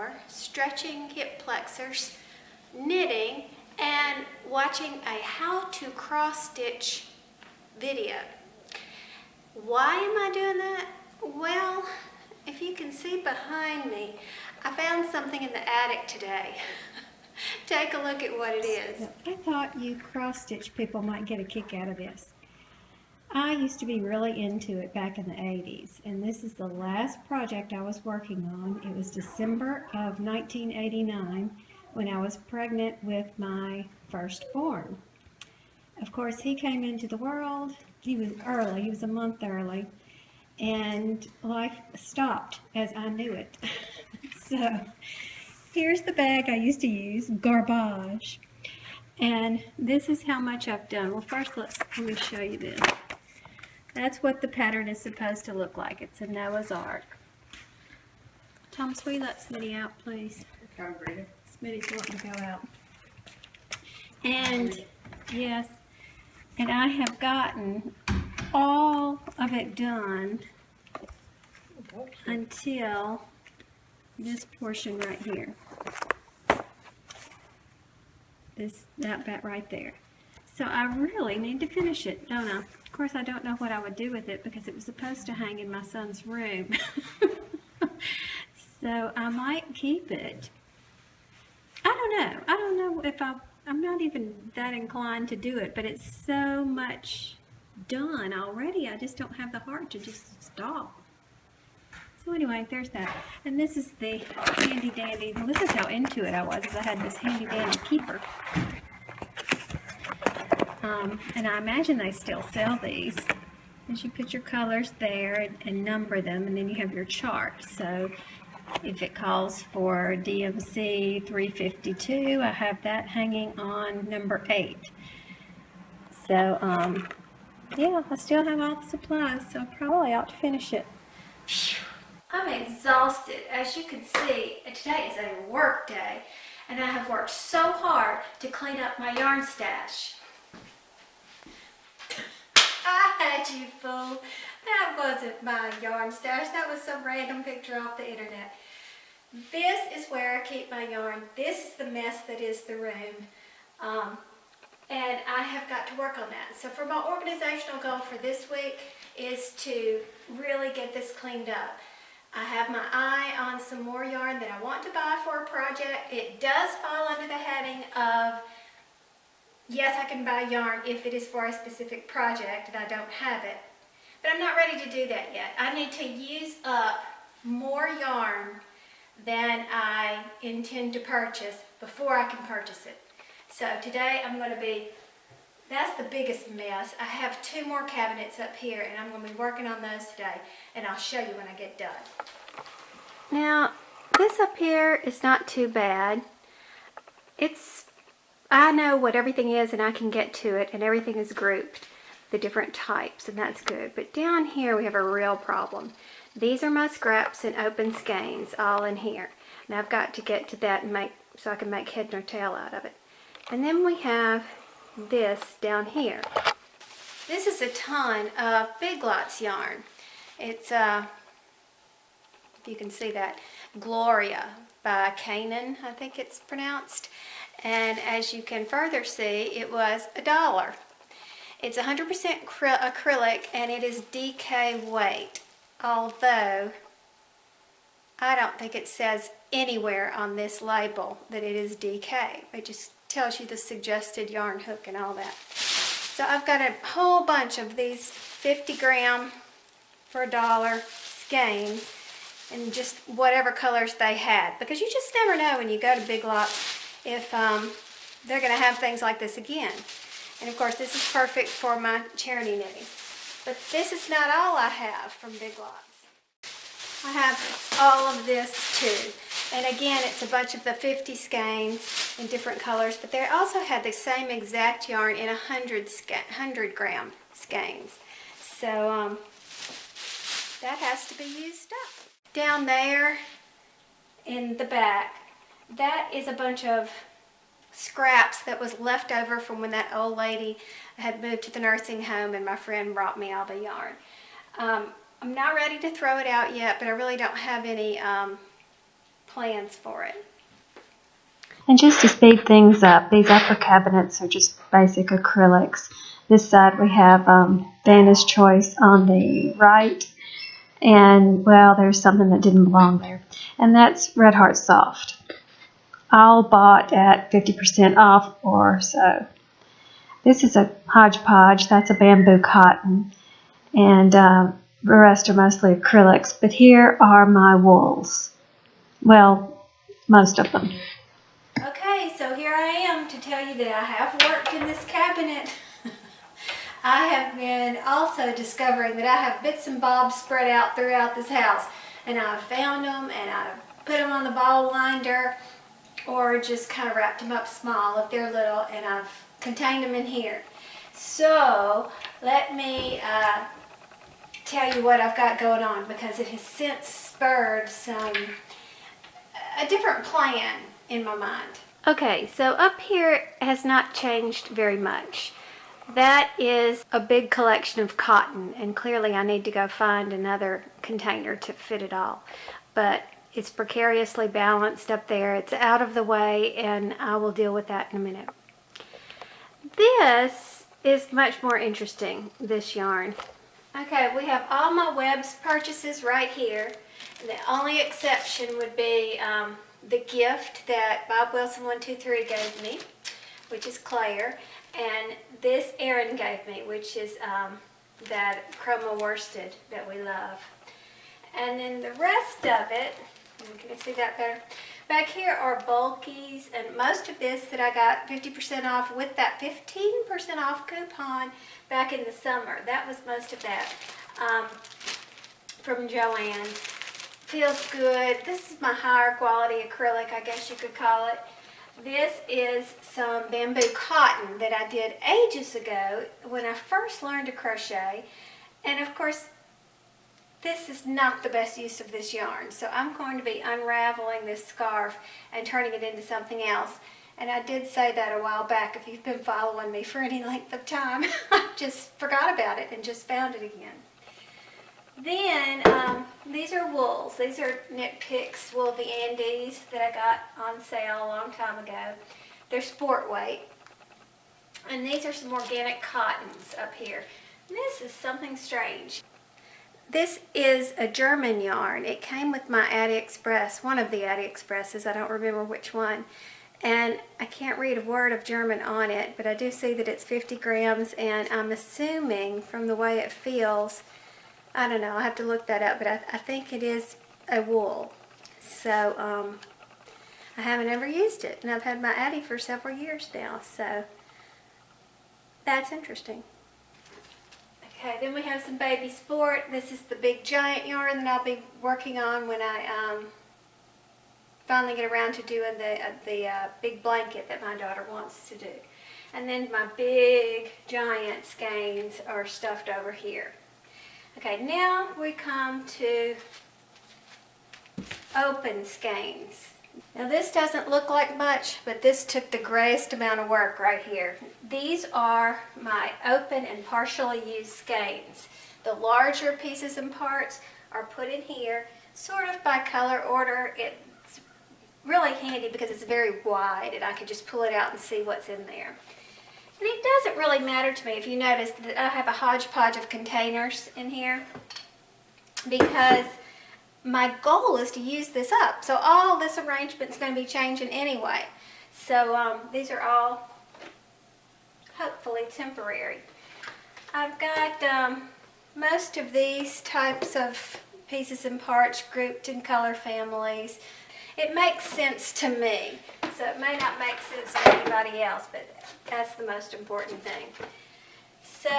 floor, stretching hip flexors, knitting, and watching a how to cross stitch video. Why am I doing that? Well, if you can see behind me, I found something in the attic today. Take a look at what it is. I thought you cross-stitch people might get a kick out of this. I used to be really into it back in the 80s, and this is the last project I was working on. It was December of 1989 when I was pregnant with my firstborn. Of course, he came into the world. He was early, he was a month early, and life stopped as I knew it. So here's the bag I used to use, garbage. And this is how much I've done. Well, first let me show you this. That's what the pattern is supposed to look like. It's a Noah's Ark. Thomas, will you let Smitty out, please? Okay, Smitty's wanting to go out. And, yes, and I have gotten all of it done until this portion right here. That right there. So I really need to finish it, don't I? Of course, I don't know what I would do with it because it was supposed to hang in my son's room. So I might keep it. I don't know if I'm not even that inclined to do it, but it's so much done already. I just don't have the heart to just stop. So anyway, there's that. And this is the handy dandy. This is how into it I was. I had this handy dandy keeper. And I imagine they still sell these. And you put your colors there and number them, and then you have your chart. So if it calls for DMC 352, I have that hanging on number 8. So, yeah, I still have all the supplies, so I probably ought to finish it. I'm exhausted. As you can see, today is a work day, and I have worked so hard to clean up my yarn stash. I had you, fool. That wasn't my yarn stash. That was some random picture off the internet. This is where I keep my yarn. This is the mess that is the room. And I have got to work on that. So for my organizational goal for this week is to really get this cleaned up. I have my eye on some more yarn that I want to buy for a project. It does fall under the heading of, yes, I can buy yarn if it is for a specific project and I don't have it. But I'm not ready to do that yet. I need to use up more yarn than I intend to purchase before I can purchase it. So today I'm going to be, that's the biggest mess. I have 2 more cabinets up here and I'm going to be working on those today, and I'll show you when I get done. Now, this up here is not too bad. I know what everything is and I can get to it, and everything is grouped, the different types, and that's good. But down here we have a real problem. These are my scraps and open skeins all in here. And I've got to get to that and so I can make head nor tail out of it. And then we have this down here. This is a ton of Big Lots yarn. It's, if you can see that, Gloria by Canaan, I think it's pronounced. And as you can further see, it was $1. It's 100% acrylic and it is DK weight. Although, I don't think it says anywhere on this label that it is DK. It just tells you the suggested yarn hook and all that. So I've got a whole bunch of these 50 gram for $1 skeins in just whatever colors they had. Because you just never know when you go to Big Lots if they're going to have things like this again. And of course this is perfect for my charity knitting. But this is not all I have from Big Lots. I have all of this too. And again, it's a bunch of the 50 skeins in different colors, but they also had the same exact yarn in 100 gram skeins. So that has to be used up. Down there in the back, that is a bunch of scraps that was left over from when that old lady had moved to the nursing home and my friend brought me all the yarn. I'm not ready to throw it out yet, but I really don't have any plans for it. And just to speed things up, these upper cabinets are just basic acrylics. This side we have Vanna's Choice on the right, and well, there's something that didn't belong there, and that's Red Heart Soft. All bought at 50% off or so. This is a hodgepodge. That's a bamboo cotton, and the rest are mostly acrylics. But here are my wools. Well, most of them. Okay, so here I am to tell you that I have worked in this cabinet. I have been also discovering that I have bits and bobs spread out throughout this house, and I've found them and I've put them on the ball winder or just kind of wrapped them up small if they're little, and I've contained them in here. So let me tell you what I've got going on, because it has since spurred a different plan in my mind. Okay, so up here has not changed very much. That is a big collection of cotton, and clearly I need to go find another container to fit it all. But it's precariously balanced up there. It's out of the way, and I will deal with that in a minute. This is much more interesting, this yarn. Okay, we have all my Webs purchases right here. The only exception would be the gift that Bob Wilson 123 gave me, which is Claire, and this Erin gave me, which is that chroma worsted that we love. And then the rest of it, can you see that better? Back here are bulkies, and most of this that I got 50% off with that 15% off coupon back in the summer. That was most of that from Joann's. Feels good. This is my higher quality acrylic, I guess you could call it. This is some bamboo cotton that I did ages ago when I first learned to crochet. And of course, this is not the best use of this yarn. So I'm going to be unraveling this scarf and turning it into something else. And I did say that a while back. If you've been following me for any length of time, I just forgot about it and just found it again. Then these are wools. These are Knit Picks Wool of the Andes that I got on sale a long time ago. They're sport weight. And these are some organic cottons up here. And this is something strange. This is a German yarn. It came with my AliExpress, one of the AliExpresses. I don't remember which one. And I can't read a word of German on it, but I do see that it's 50 grams, and I'm assuming from the way it feels, I don't know, I'll have to look that up, but I think it is a wool. So I haven't ever used it, and I've had my Addy for several years now, so that's interesting. Okay, then we have some Baby Sport. This is the big giant yarn that I'll be working on when I finally get around to doing the big blanket that my daughter wants to do. And then my big giant skeins are stuffed over here. Okay, now we come to open skeins. Now this doesn't look like much, but this took the greatest amount of work right here. These are my open and partially used skeins. The larger pieces and parts are put in here, sort of by color order. It's really handy because it's very wide and I can just pull it out and see what's in there. And it doesn't really matter to me if you notice that I have a hodgepodge of containers in here, because my goal is to use this up. So all this arrangement's going to be changing anyway. So these are all hopefully temporary. I've got most of these types of pieces and parts grouped in color families. It makes sense to me. So it may not make sense to anybody else, but that's the most important thing. So,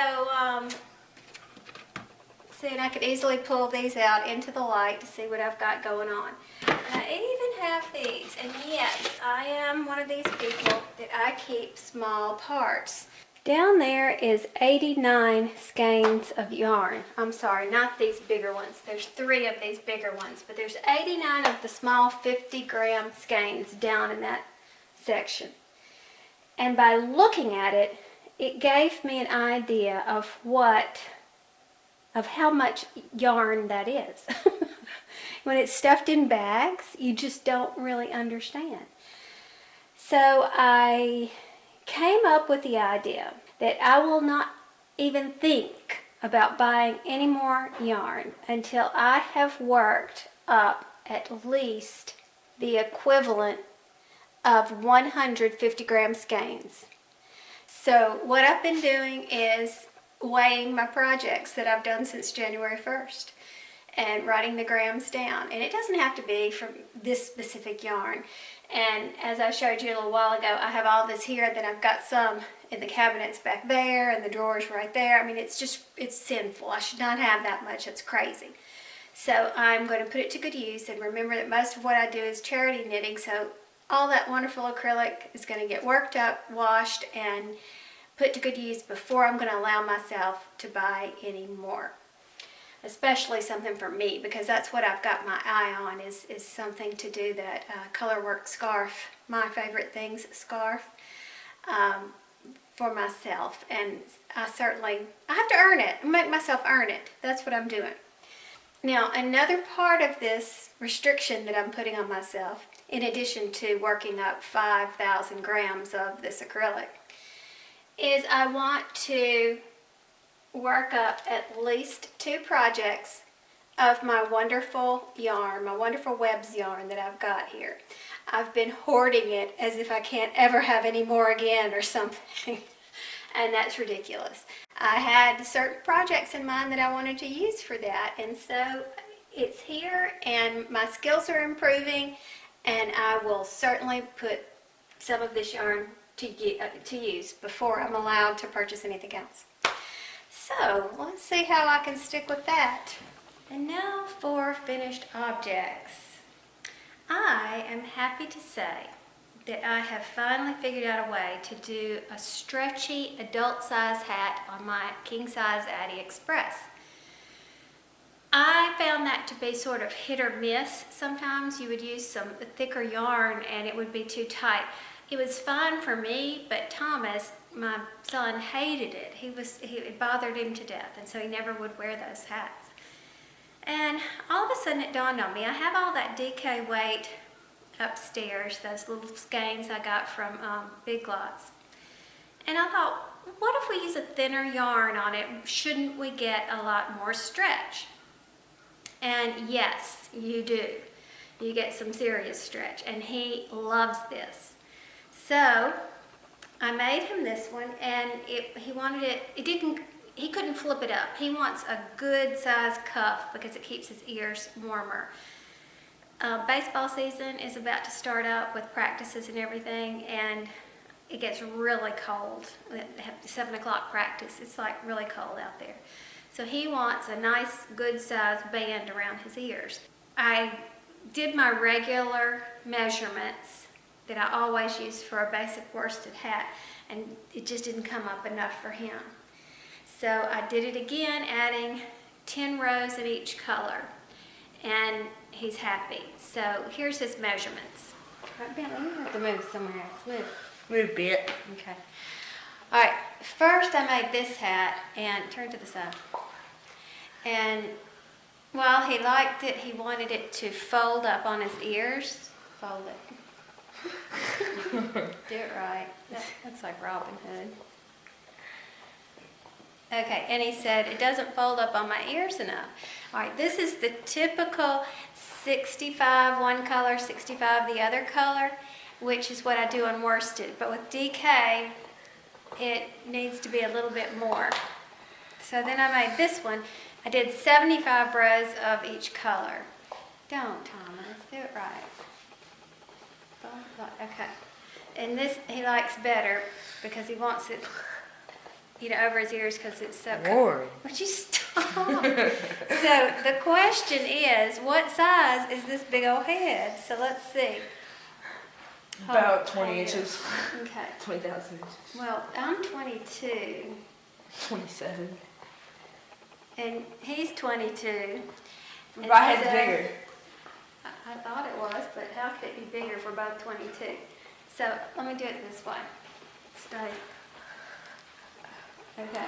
see, and I could easily pull these out into the light to see what I've got going on. And I even have these, and yes, I am one of these people that I keep small parts. Down there is 89 skeins of yarn. I'm sorry, not these bigger ones. There's 3 of these bigger ones, but there's 89 of the small 50-gram skeins down in that section. And by looking at it, it gave me an idea of how much yarn that is. When it's stuffed in bags, you just don't really understand. So I came up with the idea that I will not even think about buying any more yarn until I have worked up at least the equivalent of 150-gram skeins. So what I've been doing is weighing my projects that I've done since January 1st and writing the grams down. And it doesn't have to be from this specific yarn. And as I showed you a little while ago, I have all this here, then I've got some in the cabinets back there and the drawers right there. I mean, it's sinful. I should not have that much. It's crazy. So I'm going to put it to good use, and remember that most of what I do is charity knitting, so all that wonderful acrylic is going to get worked up, washed, and put to good use before I'm going to allow myself to buy any more. Especially something for me, because that's what I've got my eye on, is something to do that colorwork scarf, my favorite things scarf, for myself. And I have to earn it, make myself earn it. That's what I'm doing. Now, another part of this restriction that I'm putting on myself, in addition to working up 5,000 grams of this acrylic, is I want to work up at least 2 projects of my wonderful yarn, my wonderful webs yarn that I've got here. I've been hoarding it as if I can't ever have any more again or something, and that's ridiculous. I had certain projects in mind that I wanted to use for that, and so it's here, and my skills are improving, and I will certainly put some of this yarn to use before I'm allowed to purchase anything else. So let's see how I can stick with that. And now for finished objects. I am happy to say that I have finally figured out a way to do a stretchy adult size hat on my king size Addy Express. I found that to be sort of hit or miss. Sometimes you would use some thicker yarn and it would be too tight. It was fine for me, but Thomas, my son, hated it. It bothered him to death, and so he never would wear those hats. And all of a sudden it dawned on me, I have all that DK weight upstairs, those little skeins I got from Big Lots. And I thought, what if we use a thinner yarn on it? Shouldn't we get a lot more stretch? And yes, you do. You get some serious stretch, and he loves this. So I made him this one, and he couldn't flip it up. He wants a good size cuff because it keeps his ears warmer. Baseball season is about to start up with practices and everything, and it gets really cold. They have 7 o'clock practice. It's like really cold out there. So he wants a nice, good size band around his ears. I did my regular measurements that I always use for a basic worsted hat, and it just didn't come up enough for him. So I did it again, adding 10 rows in each color, and he's happy. So here's his measurements. Right, Ben, you have to move somewhere else. Move a bit. Okay. All right, first I made this hat, and turn to the side. And while he liked it, he wanted it to fold up on his ears. Fold it. Do it right. That looks like Robin Hood. Okay, and he said, it doesn't fold up on my ears enough. All right, this is the typical 65 one color, 65 the other color, which is what I do on worsted. But with DK, it needs to be a little bit more. So then I made this one. I did 75 rows of each color. Don't, Thomas, do it right. Okay. And this he likes better because he wants it, over his ears because it's so Lord. Would you stop? So the question is, what size is this big old head? So let's see. About 20 inches. Okay. 20,000 inches. Well, I'm 22. 27. And he's 22. My head's bigger. I thought it was, but how could it be bigger if we're both 22? So let me do it this way. Straight. Okay.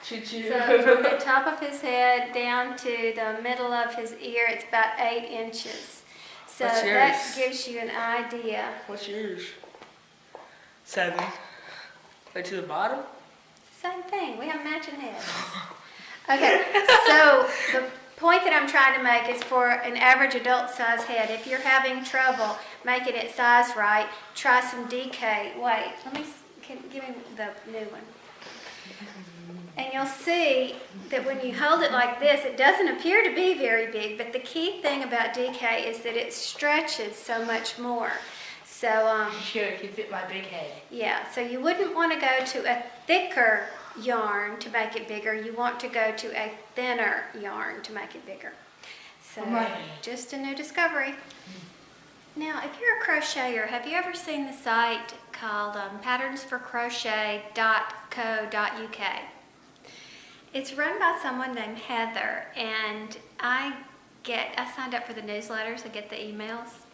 Choo-choo. So from the top of his head down to the middle of his ear, it's about 8 inches. So What's that yours? gives you an idea. What's yours? 7. Like to the bottom? Same thing, we have matching heads. Okay, so the point that I'm trying to make is for an average adult size head, if you're having trouble making it size right, try some DK. Wait, give me the new one. And you'll see that when you hold it like this, it doesn't appear to be very big, but the key thing about DK is that it stretches so much more. So, Sure, it can fit my big head. yeah, so you wouldn't want to go to a thicker yarn to make it bigger. You want to go to a thinner yarn to make it bigger. So, Right. just a new discovery. Now, if you're a crocheter, have you ever seen the site called patternsforcrochet.co.uk? It's run by someone named Heather, and I signed up for the newsletters. I get the emails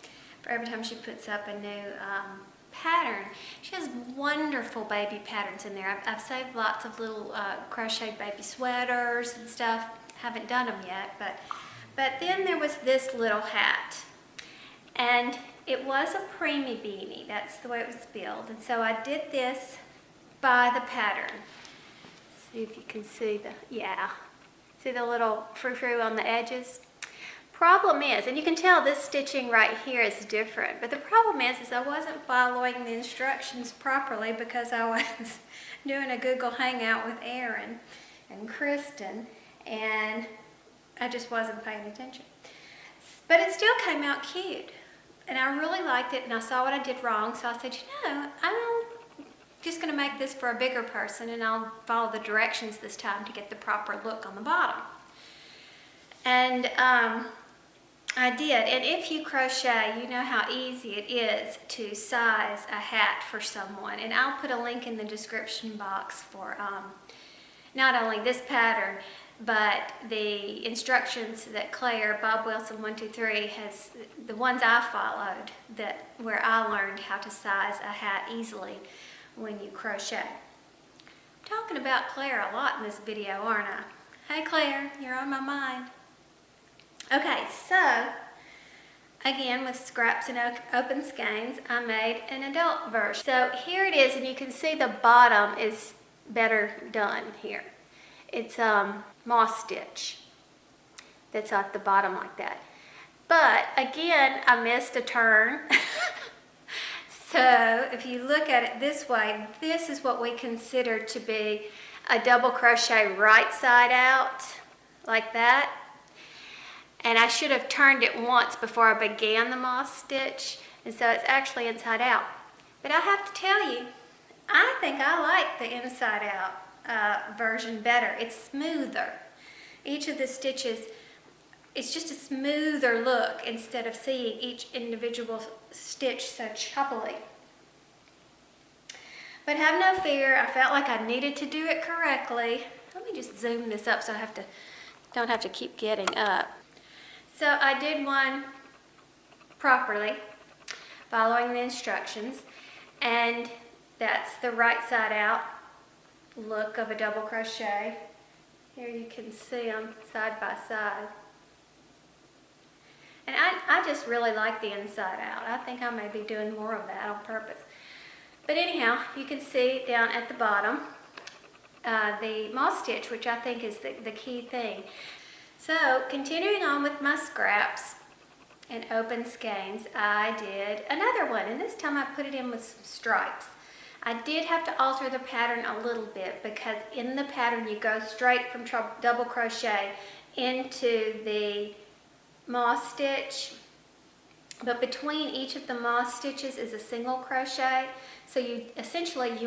for every time she puts up a new pattern. She has wonderful baby patterns in there. I've saved lots of little crocheted baby sweaters and stuff. Haven't done them yet, but then there was this little hat, and it was a preemie beanie. That's the way it was built, and so I did this by the pattern. See if you can see see the little frou-frou on the edges. Problem is, and you can tell this stitching right here is different, but the problem is I wasn't following the instructions properly because I was doing a Google Hangout with Erin and Kristen, and I just wasn't paying attention. But it still came out cute, and I really liked it, and I saw what I did wrong, so I said, I'm just going to make this for a bigger person, and I'll follow the directions this time to get the proper look on the bottom. And I did, and if you crochet, you know how easy it is to size a hat for someone, and I'll put a link in the description box for not only this pattern, but the instructions that Claire, Bob Wilson 123, has, the ones I followed, where I learned how to size a hat easily when you crochet. I'm talking about Claire a lot in this video, aren't I? Hey Claire, you're on my mind. Okay, so again with scraps and open skeins, I made an adult version. So here it is, and you can see the bottom is better done here. It's moss stitch that's at the bottom like that. But again, I missed a turn. So if you look at it this way, this is what we consider to be a double crochet right side out, like that. And I should have turned it once before I began the moss stitch, and so it's actually inside out. But I have to tell you, I think I like the inside out version better. It's smoother. Each of the stitches, it's just a smoother look instead of seeing each individual stitch so choppily. But have no fear, I felt like I needed to do it correctly. Let me just zoom this up so I don't have to keep getting up. So I did one properly, following the instructions, and that's the right side out look of a double crochet. Here you can see them side by side. And I just really like the inside out. I think I may be doing more of that on purpose. But anyhow, you can see down at the bottom the moss stitch, which I think is the key thing. So continuing on with my scraps and open skeins, I did another one, and this time I put it in with some stripes. I did have to alter the pattern a little bit because in the pattern you go straight from double crochet into the moss stitch, but between each of the moss stitches is a single crochet. So you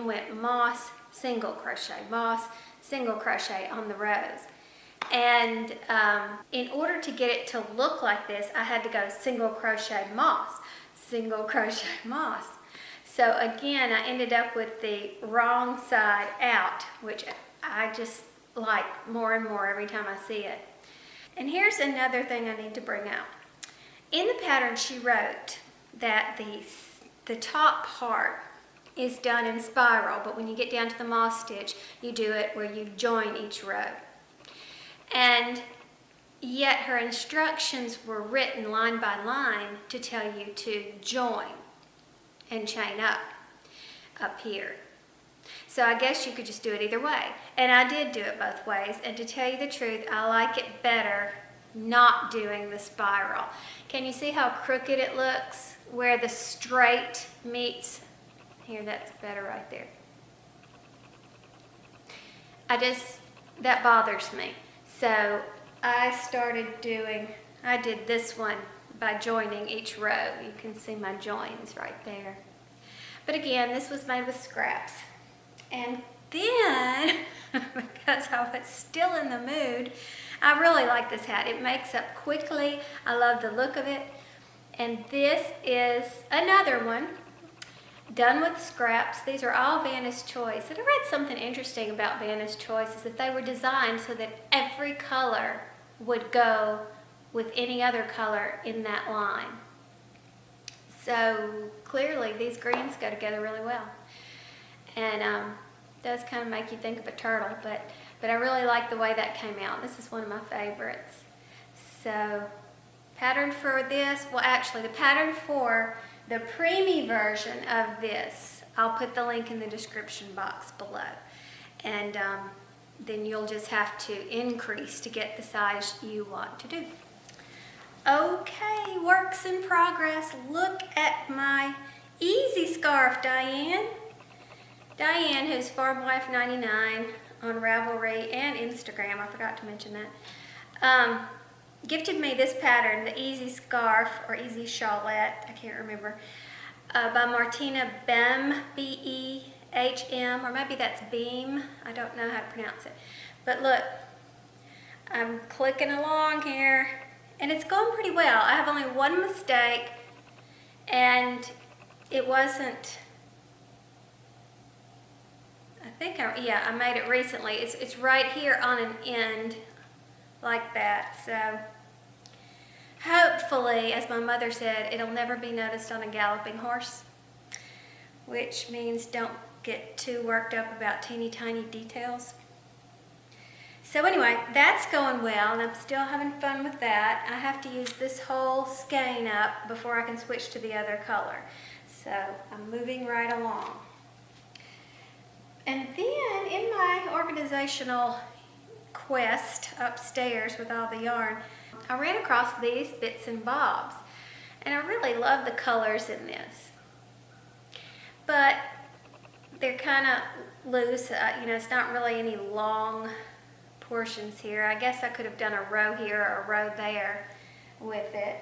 went moss, single crochet, moss, single crochet on the rows. And in order to get it to look like this, I had to go single crochet moss, single crochet moss. So again, I ended up with the wrong side out, which I just like more and more every time I see it. And here's another thing I need to bring out. In the pattern, she wrote that the top part is done in spiral, but when you get down to the moss stitch, you do it where you join each row. And yet her instructions were written line by line to tell you to join and chain up here. So I guess you could just do it either way. And I did do it both ways, and to tell you the truth, I like it better not doing the spiral. Can you see how crooked it looks? Where the straight meets, here, that's better right there. That bothers me. So I did this one by joining each row. You can see my joins right there. But again, this was made with scraps. And then, because I was still in the mood, I really like this hat. It makes up quickly. I love the look of it. And this is another one done with scraps. These are all Vanna's Choice. And I read something interesting about Vanna's Choice is that they were designed so that every color would go with any other color in that line. So clearly these greens go together really well. And does kind of make you think of a turtle, but I really like the way that came out. This is one of my favorites. So pattern for this, well actually the pattern for the preemie version of this, I'll put the link in the description box below. And then you'll just have to increase to get the size you want to do. Okay, works in progress. Look at my easy scarf, Diane. Diane, who's Farm Wife 99 on Ravelry and Instagram, I forgot to mention that, gifted me this pattern, the Easy Scarf, or Easy Shawlette, I can't remember, by Martina Behm, B-E-H-M, or maybe that's Beam, I don't know how to pronounce it. But look, I'm clicking along here, and it's going pretty well. I have only one mistake, and it wasn't, I made it recently. It's right here on an end like that. So hopefully, as my mother said, it'll never be noticed on a galloping horse, which means don't get too worked up about teeny tiny details. So anyway, that's going well, and I'm still having fun with that. I have to use this whole skein up before I can switch to the other color. So I'm moving right along. And then in my organizational quest upstairs with all the yarn, I ran across these bits and bobs. And I really love the colors in this. But they're kind of loose, it's not really any long portions here. I guess I could have done a row here or a row there with it.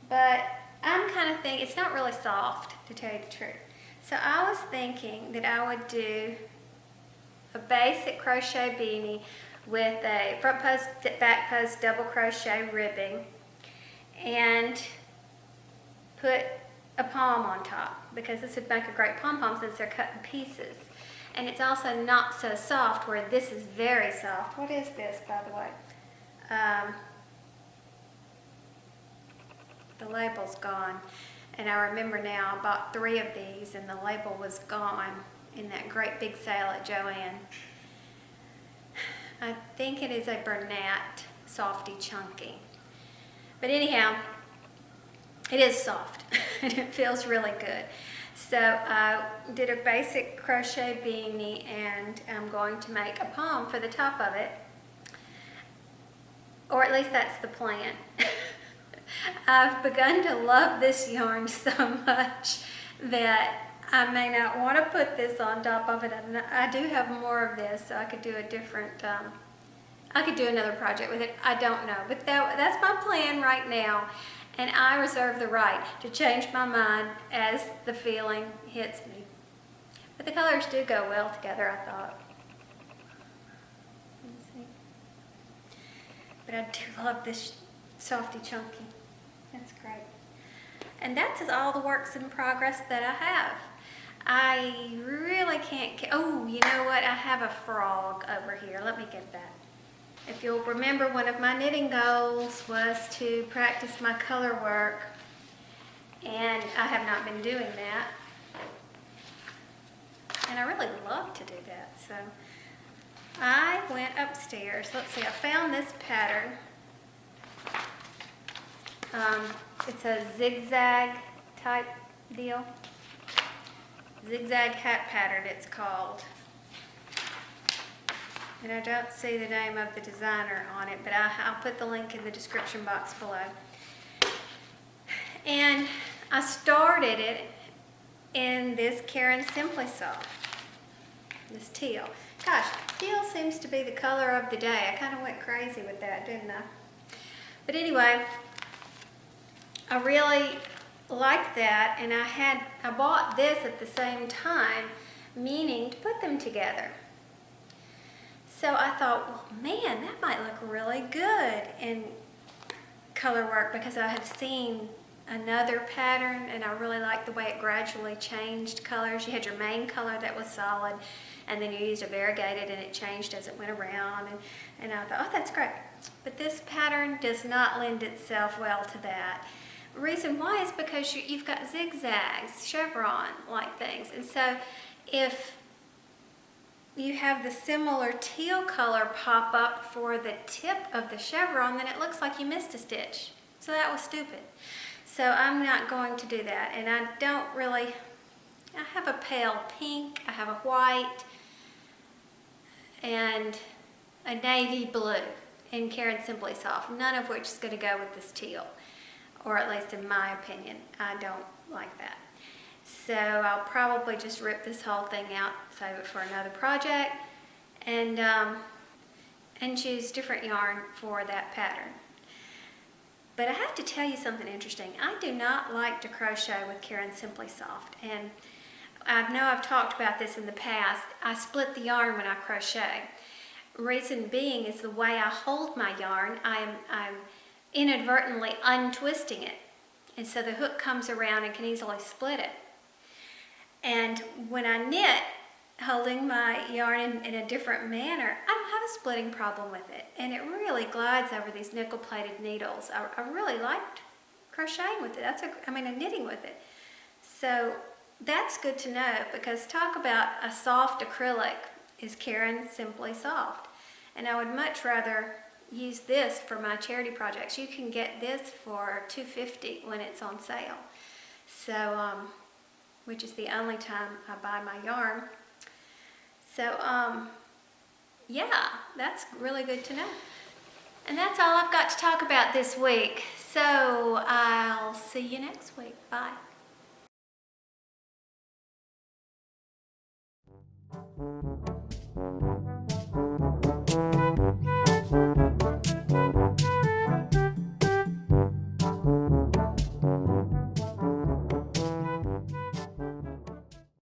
But I'm kind of thinking, it's not really soft, to tell you the truth. So I was thinking that I would do a basic crochet beanie with a front post, back post double crochet ribbing and put a pom on top, because this would make a great pom-pom since they're cut in pieces. And it's also not so soft, where this is very soft. What is this, by the way? The label's gone. And I remember now, I bought 3 of these and the label was gone in that great big sale at Joann. I think it is a Bernat Softy Chunky. But anyhow, it is soft and it feels really good. So I did a basic crochet beanie, and I'm going to make a pom for the top of it. Or at least that's the plan. I've begun to love this yarn so much that I may not want to put this on top of it. And I do have more of this, so I could do a different, I could do another project with it. I don't know, but that's my plan right now. And I reserve the right to change my mind as the feeling hits me. But the colors do go well together, I thought. Let's see. But I do love this Softy Chunky. That's great. And that's all the works in progress that I have. I really can't, oh, you know what? I have a frog over here. Let me get that. If you'll remember, one of my knitting goals was to practice my color work, and I have not been doing that. So I went upstairs. Let's see, I found this pattern. It's a zigzag type deal. Zigzag hat pattern it's called. And I don't see the name of the designer on it, but I'll put the link in the description box below. And I started it in this Caron Simply Soft, this teal. Gosh, teal seems to be the color of the day. I kind of went crazy with that, didn't I? But anyway, I really liked that, and I bought this at the same time, meaning to put them together. So I thought, well, man, that might look really good in color work, because I have seen another pattern and I really liked the way it gradually changed colors. You had your main color that was solid, and then you used a variegated and it changed as it went around, and I thought, oh, that's great. But this pattern does not lend itself well to that. The reason why is because you've got zigzags, chevron-like things, and so if you have the similar teal color pop up for the tip of the chevron, then it looks like you missed a stitch. So that was stupid. So I'm not going to do that. And I have a pale pink, I have a white, and a navy blue in Caron Simply Soft, none of which is going to go with this teal, or at least in my opinion. I don't like that. So I'll probably just rip this whole thing out, save it for another project, and choose different yarn for that pattern. But I have to tell you something interesting. I do not like to crochet with Caron Simply Soft, and I know I've talked about this in the past. I split the yarn when I crochet. Reason being is the way I hold my yarn, I'm inadvertently untwisting it, and so the hook comes around and can easily split it. And when I knit, holding my yarn in a different manner, I don't have a splitting problem with it. And it really glides over these nickel-plated needles. I really liked crocheting with it. Knitting with it. So that's good to know, because talk about a soft acrylic is Caron Simply Soft. And I would much rather use this for my charity projects. You can get this for $2.50 when it's on sale. So, which is the only time I buy my yarn. So, yeah, that's really good to know. And that's all I've got to talk about this week. So, I'll see you next week. Bye.